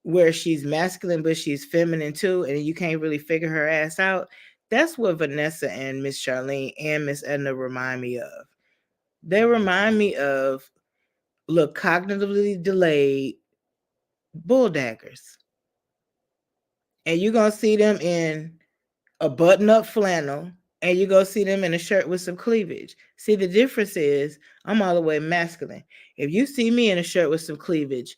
where she's masculine but she's feminine too, and you can't really figure her ass out. That's what Vanessa and Miss Charlene and Miss Edna remind me of. They remind me of look cognitively delayed bull daggers. And you're gonna see them in a button-up flannel, and you go see them in a shirt with some cleavage. See, the difference is I'm all the way masculine. If you see me in a shirt with some cleavage,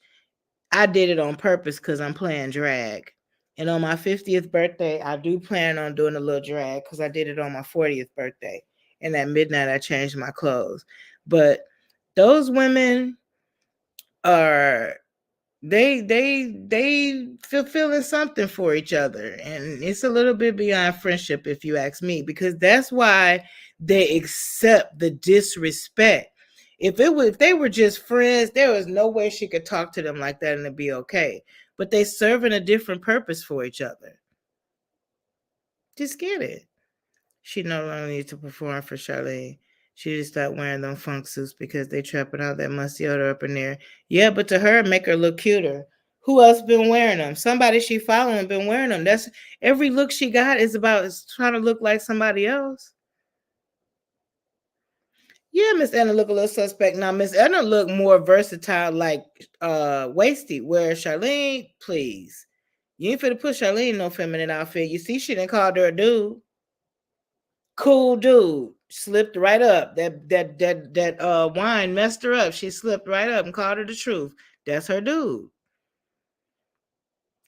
I did it on purpose because I'm playing drag. And on my 50th birthday, I do plan on doing a little drag because I did it on my 40th birthday. And at midnight, I changed my clothes. But those women are they fulfilling something for each other, and it's a little bit beyond friendship if you ask me, because that's why they accept the disrespect. If they were just friends, there was no way she could talk to them like that and it'd be okay, but they serving a different purpose for each other. Just get it. She no longer needs to perform for Charlene. She just stopped wearing them funk suits because they trapping out that musty odor up in there. Yeah, but to her, make her look cuter. Who else been wearing them? Somebody she following been wearing them. That's every look she got is trying to look like somebody else. Yeah, Miss Edna look a little suspect. Now, Miss Edna look more versatile, like waisty, where Charlene, please. You ain't finna put Charlene in no feminine outfit. You see, she didn't call her a dude. Cool dude. Slipped right up. That wine messed her up. She slipped right up and called her the truth. That's her dude.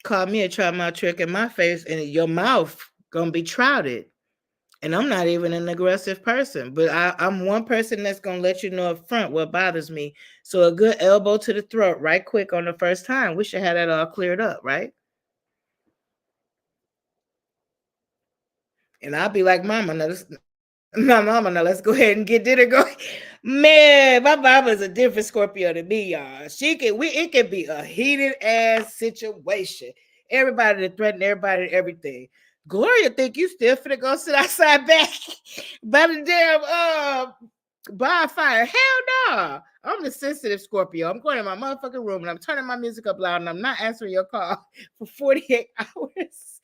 Called me a try my trick in my face, and your mouth gonna be trouted. And I'm not even an aggressive person, but I'm one person that's gonna let you know up front what bothers me. So a good elbow to the throat, right quick on the first time. We should have that all cleared up, right? And I'll be like, Mama, now let's go ahead and get dinner going. Man, my mama's a different Scorpio than me, y'all. It can be a heated ass situation. Everybody to threaten everybody and everything. Gloria think you still finna go sit outside back by the damn bonfire. Hell no. I'm the sensitive Scorpio. I'm going in my motherfucking room and I'm turning my music up loud and I'm not answering your call for 48 hours.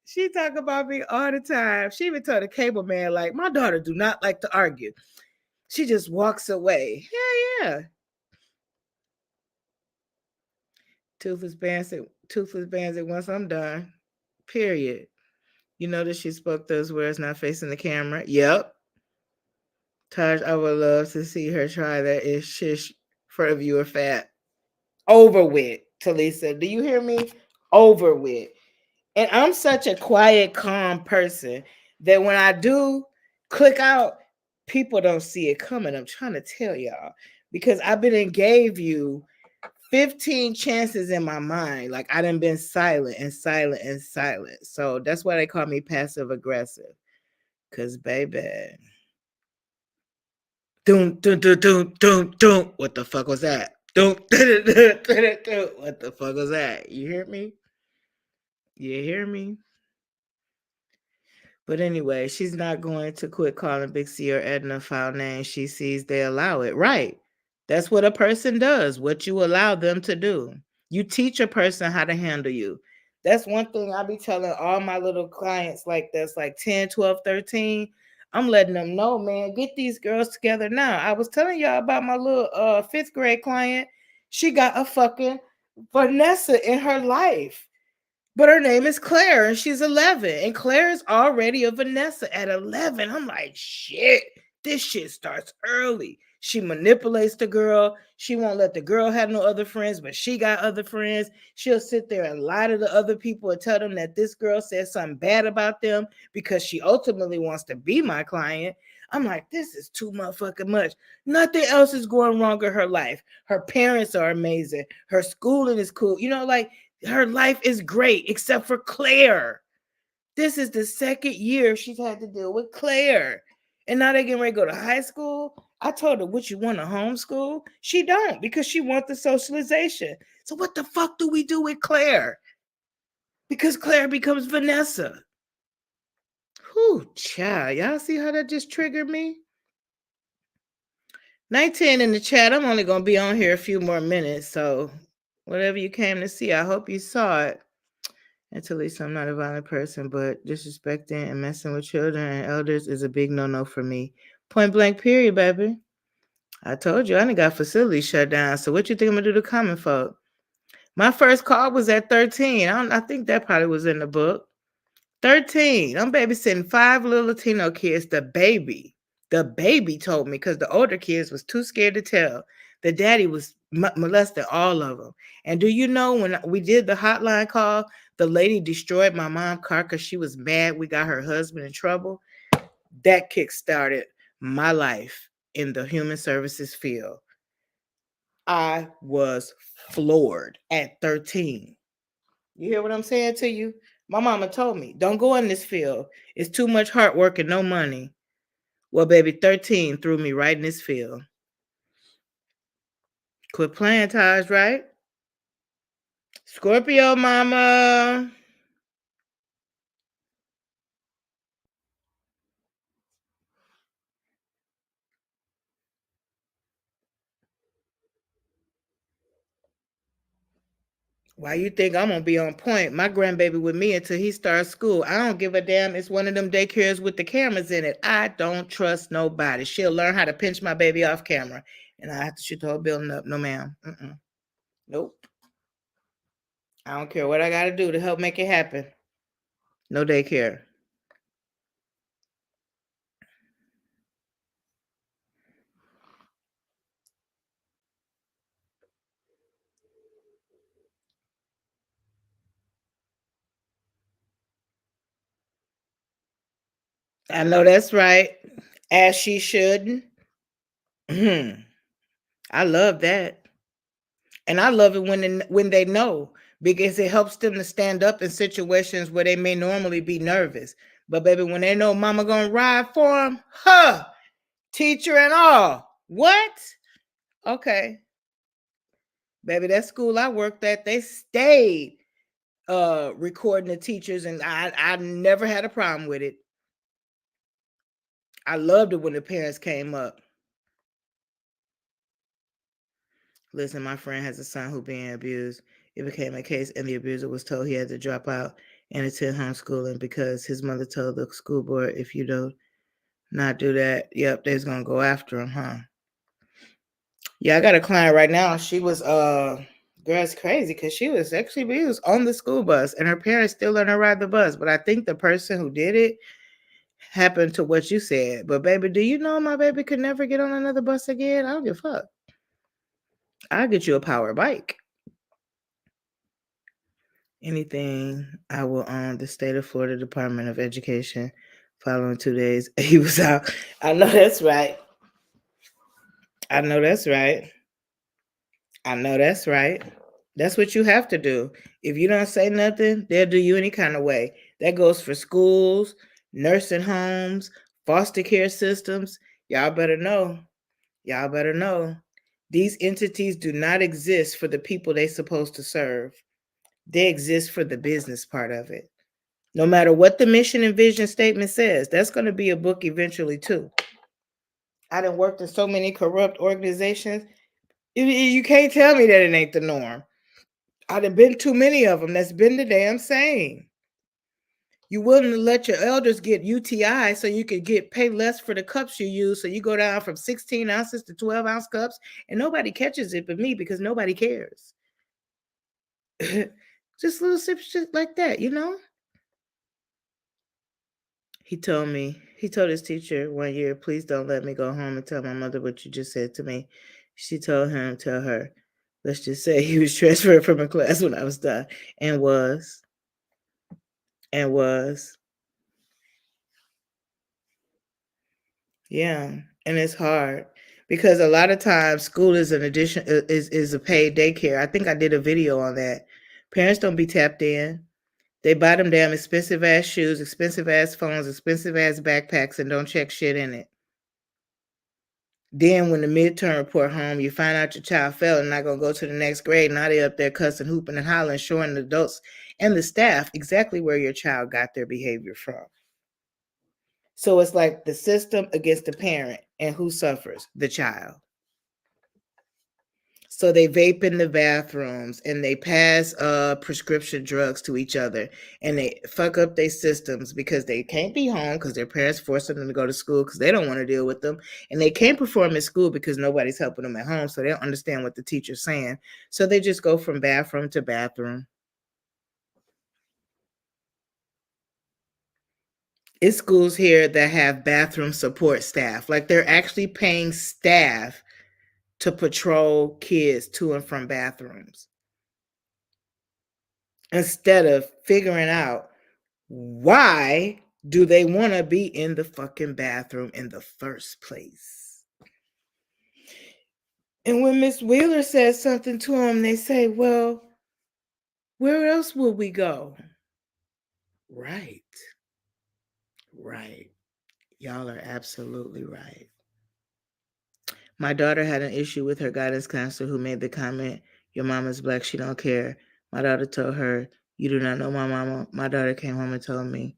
She talk about me all the time. She even told the cable man, like, my daughter do not like to argue. She just walks away. Yeah. Toothless bandit once I'm done. Period. You notice she spoke those words not facing the camera? Yep. Taj, I would love to see her try that ish shish for a viewer fat. Over with. Talisa. Do you hear me? Over with. And I'm such a quiet, calm person that when I do click out, people don't see it coming. I'm trying to tell y'all because I've been and gave you 15 chances in my mind. Like I done been silent and silent and silent. So that's why they call me passive aggressive. Cause baby, doom, doom, doom, doom, doom, doom. What the fuck was that? Doom, doom, doom, doom, doom. What the fuck was that? You hear me? You hear me? But anyway, she's not going to quit calling Big C or Edna foul names. She sees they allow it. Right. That's what a person does, what you allow them to do. You teach a person how to handle you. That's one thing I be telling all my little clients like that's like 10, 12, 13. I'm letting them know, man, get these girls together now. I was telling y'all about my little fifth grade client. She got a fucking Vanessa in her life. But her name is Claire and she's 11. And Claire is already a Vanessa at 11. I'm like, shit, this shit starts early. She manipulates the girl. She won't let the girl have no other friends, but she got other friends. She'll sit there and lie to the other people and tell them that this girl said something bad about them because she ultimately wants to be my client. I'm like, this is too motherfucking much. Nothing else is going wrong in her life. Her parents are amazing. Her schooling is cool. You know, like, her life is great, except for Claire. This is the second year she's had to deal with Claire. And now they're getting ready to go to high school. I told her, what, you want to homeschool? She don't, because she wants the socialization. So what the fuck do we do with Claire? Because Claire becomes Vanessa. Whew, child. Y'all see how that just triggered me? 19 in the chat. I'm only going to be on here a few more minutes. So whatever you came to see, I hope you saw it. And to least I'm not a violent person, but disrespecting and messing with children and elders is a big no-no for me. Point blank, period, baby. I told you, I done got facilities shut down. So what you think I'm going to do to common folk? My first call was at 13. I think that probably was in the book. 13. I'm babysitting 5 little Latino kids. The baby told me because the older kids was too scared to tell. The daddy was molesting all of them. And do you know when we did the hotline call, the lady destroyed my mom's car because she was mad we got her husband in trouble? That kick-started my life in the human services field. I was floored at 13. You hear what I'm saying to you? My mama told me, don't go in this field. It's too much hard work and no money. Well, baby, 13 threw me right in this field. Quit playing, Taj, right? Scorpio, mama. Why you think I'm going to be on point? My grandbaby with me until he starts school. I don't give a damn. It's one of them daycares with the cameras in it. I don't trust nobody. She'll learn how to pinch my baby off camera. And I have to shoot the whole building up. No, ma'am. Nope. I don't care what I got to do to help make it happen. No daycare. I know that's right. As she should. I love that. And I love it when they know, because it helps them to stand up in situations where they may normally be nervous. But baby, when they know mama gonna ride for them, teacher and all. What? Okay. Baby, that school I worked at, they stayed recording the teachers, and I never had a problem with it. I loved it when the parents came up. Listen, my friend has a son who being abused. It became a case, and the abuser was told he had to drop out and attend homeschooling because his mother told the school board, if you do not do that, yep, they's gonna go after him, huh? Yeah, I got a client right now. She was girl, it's crazy because she was sexually abused on the school bus, and her parents still let her ride the bus. But I think the person who did it happened to what you said. But baby, do you know my baby could never get on another bus again? I don't give a fuck. I'll get you a power bike. Anything I will own. The state of Florida Department of Education. Following 2 days, he was out. I know that's right. I know that's right. I know that's right. That's what you have to do. If you don't say nothing, they'll do you any kind of way. That goes for schools, nursing homes, foster care systems. Y'all better know. Y'all better know. These entities do not exist for the people they're supposed to serve. They exist for the business part of it. No matter what the mission and vision statement says, that's going to be a book eventually too. I done worked in so many corrupt organizations. You can't tell me that it ain't the norm. I'd have been too many of them. That's been the damn same. You willing to let your elders get UTI so you could pay less for the cups you use, so you go down from 16 ounces to 12-ounce cups, and nobody catches it but me because nobody cares. Just little sips shit like that, you know? He told his teacher one year, please don't let me go home and tell my mother what you just said to me. She told him, tell her, let's just say he was transferred from a class when I was done, and was. Yeah, and it's hard because a lot of times school is an addition is a paid daycare. I think I did a video on that. Parents don't be tapped in. They buy them damn expensive ass shoes, expensive ass phones, expensive ass backpacks, and don't check shit in it. Then when the midterm report home, you find out your child failed and not gonna go to the next grade. Now they up there cussing, hooping, and hollering, showing the adults and the staff exactly where your child got their behavior from. So it's like the system against the parent, and who suffers? The child. So they vape in the bathrooms and they pass prescription drugs to each other, and they fuck up their systems because they can't be home because their parents force them to go to school because they don't want to deal with them, and they can't perform in school because nobody's helping them at home, so they don't understand what the teacher's saying. So they just go from bathroom to bathroom. It's schools here that have bathroom support staff. Like they're actually paying staff to patrol kids to and from bathrooms instead of figuring out why do they want to be in the fucking bathroom in the first place. And when Miss Wheeler says something to them, they say, well, where else will we go? Right. Y'all are absolutely right. My daughter had an issue with her guidance counselor who made the comment, your mama's black, she don't care. My daughter told her, you do not know my mama. My daughter came home and told me.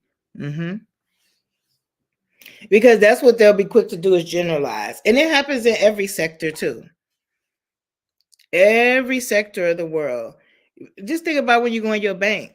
Because that's what they'll be quick to do, is generalize. And it happens in every sector too. Every sector of the world. Just think about when you go in your bank.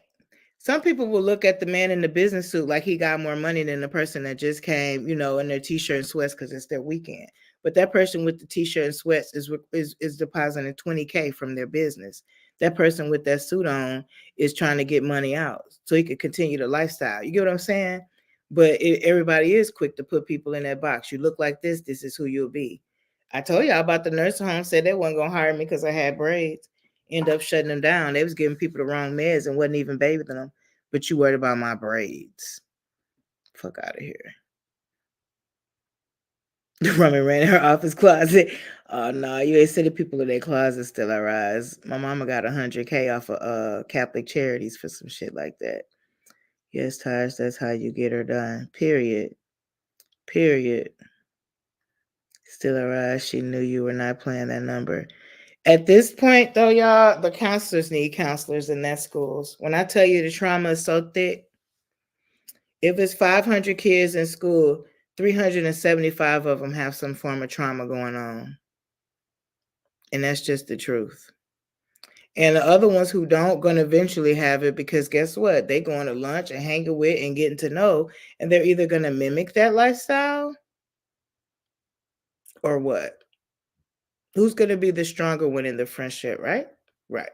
Some people will look at the man in the business suit like he got more money than the person that just came, in their t-shirt and sweats because it's their weekend. But that person with the t-shirt and sweats is depositing 20K from their business. That person with that suit on is trying to get money out so he could continue the lifestyle. You get what I'm saying? But everybody is quick to put people in that box. You look like this is who you'll be. I told y'all about the nursing home, said they wasn't going to hire me because I had braids. End up shutting them down. They was giving people the wrong meds and wasn't even bathing them. But you worried about my braids. Fuck out of here. The woman ran in her office closet. Oh no, you ain't sending people in their closet still, I rise. My mama got 100K off of Catholic Charities for some shit like that. Yes, Taj, that's how you get her done. Period. Still a rise. She knew you were not playing that number. At this point, though, y'all, the counselors need counselors in that schools. When I tell you the trauma is so thick, if it's 500 kids in school, 375 of them have some form of trauma going on. And that's just the truth. And the other ones who don't going to eventually have it, because guess what? They're going to lunch and hanging with and getting to know, and they're either going to mimic that lifestyle or what? Who's going to be the stronger one in the friendship, right? Right.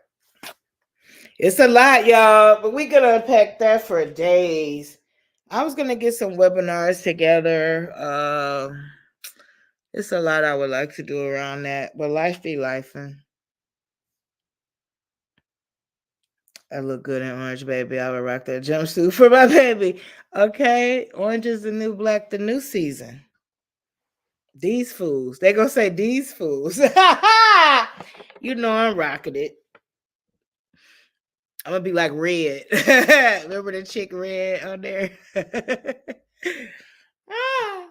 It's a lot, y'all, but we're going to unpack that for days. I was going to get some webinars together. It's a lot I would like to do around that, but life be lifing. I look good in orange, baby. I would rock that jumpsuit for my baby. Okay, orange is the new black, the new season. These fools. They gonna say these fools. You know I'm rocking it. I'm gonna be like Red. Remember the chick Red on there? Ah.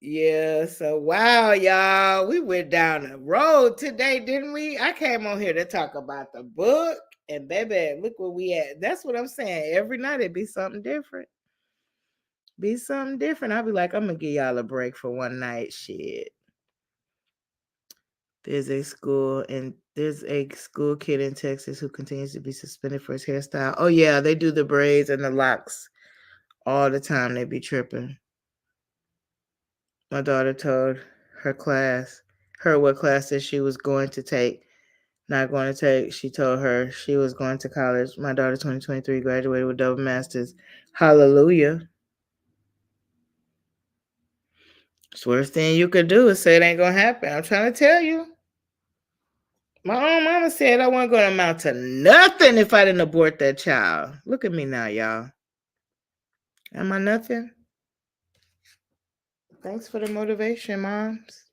Yeah, so wow, y'all. We went down the road today, didn't we? I came on here to talk about the book, and baby, look where we at. That's what I'm saying. Every night it be something different. Be something different. I'll be like, I'm gonna give y'all a break for one night. Shit. There's a school kid in Texas who continues to be suspended for his hairstyle. Oh yeah, they do the braids and the locks all the time. They be tripping. My daughter told what class that she was going to take. Not going to take. She told her she was going to college. My daughter, 2023, graduated with double masters. Hallelujah. It's the worst thing you could do is say it ain't gonna happen. I'm trying to tell you. My own mama said I wasn't going to amount to nothing if I didn't abort that child. Look at me now, y'all. Am I nothing? Thanks for the motivation, moms.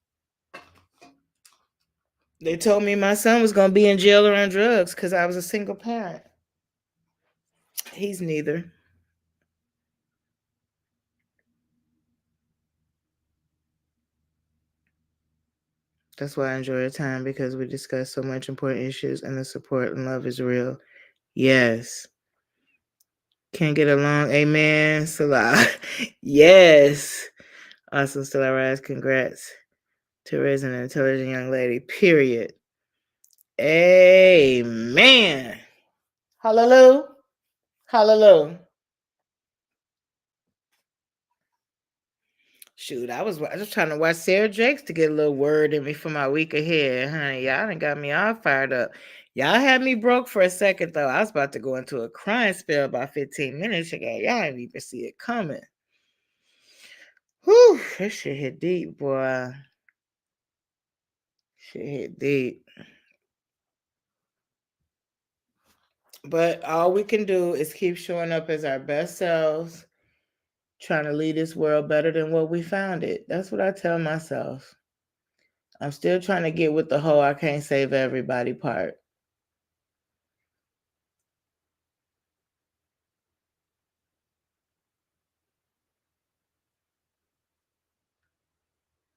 They told me my son was going to be in jail or on drugs because I was a single parent. He's neither. That's why I enjoy the time, because we discuss so much important issues and the support and love is real. Yes. Can't get along. Amen. Salah. Yes. Awesome. Still I rise. Congrats to raising an intelligent young lady. Period. Amen. Hallelujah. Hallelujah. Shoot, I was just trying to watch Sarah Jakes to get a little word in me for my week ahead, honey. Y'all done got me all fired up. Y'all had me broke for a second, though. I was about to go into a crying spell about 15 minutes ago. Y'all didn't even see it coming. Whew, this shit hit deep, boy. Shit hit deep. But all we can do is keep showing up as our best selves, trying to lead this world better than what we found it. That's what I tell myself. I'm still trying to get with the whole I can't save everybody part.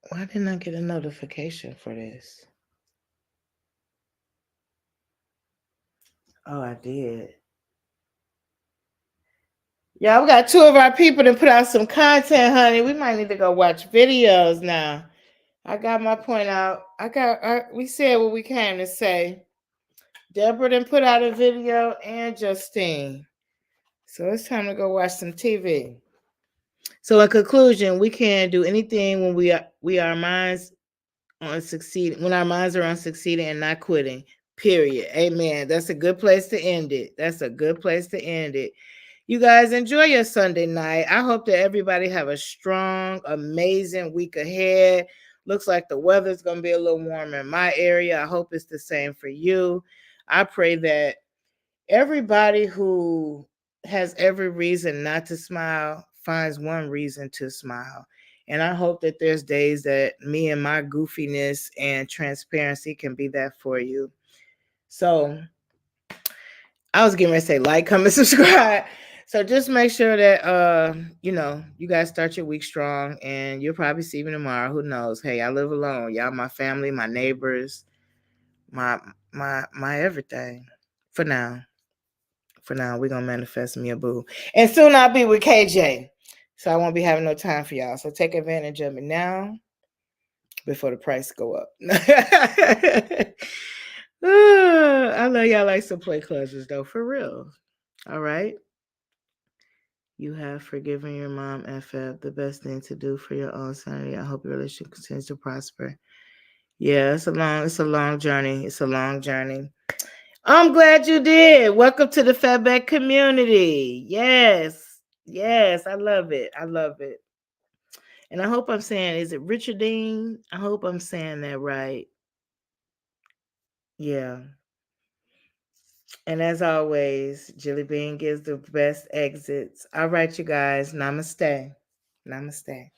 Why didn't I get a notification for this? Oh, I did. Yeah, we got 2 of our people to put out some content, honey. We might need to go watch videos now. I got my point out. We said what we came to say. Deborah done put out a video, and Justine. So it's time to go watch some TV. So in conclusion, we can't do anything when we our minds on succeeding, when our minds are on succeeding and not quitting. Period. Amen. That's a good place to end it. That's a good place to end it. You guys enjoy your Sunday night. I hope that everybody have a strong, amazing week ahead. Looks like the weather's going to be a little warmer in my area. I hope it's the same for you. I pray that everybody who has every reason not to smile finds one reason to smile. And I hope that there's days that me and my goofiness and transparency can be that for you. So I was getting ready to say like, comment, subscribe. So just make sure that you guys start your week strong, and you'll probably see me tomorrow. Who knows? Hey, I live alone. Y'all my family, my neighbors, my everything. For now, we're gonna manifest me a boo. And soon I'll be with KJ. So I won't be having no time for y'all. So take advantage of me now before the price go up. I love y'all like some play closers though, for real. All right. You have forgiven your mom, FF. The best thing to do for your own sanity. I hope your relationship continues to prosper. Yeah, it's a long journey. It's a long journey. I'm glad you did. Welcome to the Fatback community. Yes. I love it. And I hope I'm saying, is it Richardine? I hope I'm saying that right. Yeah. And as always, Jelly Bean gives the best exits. All right, you guys. Namaste. Namaste.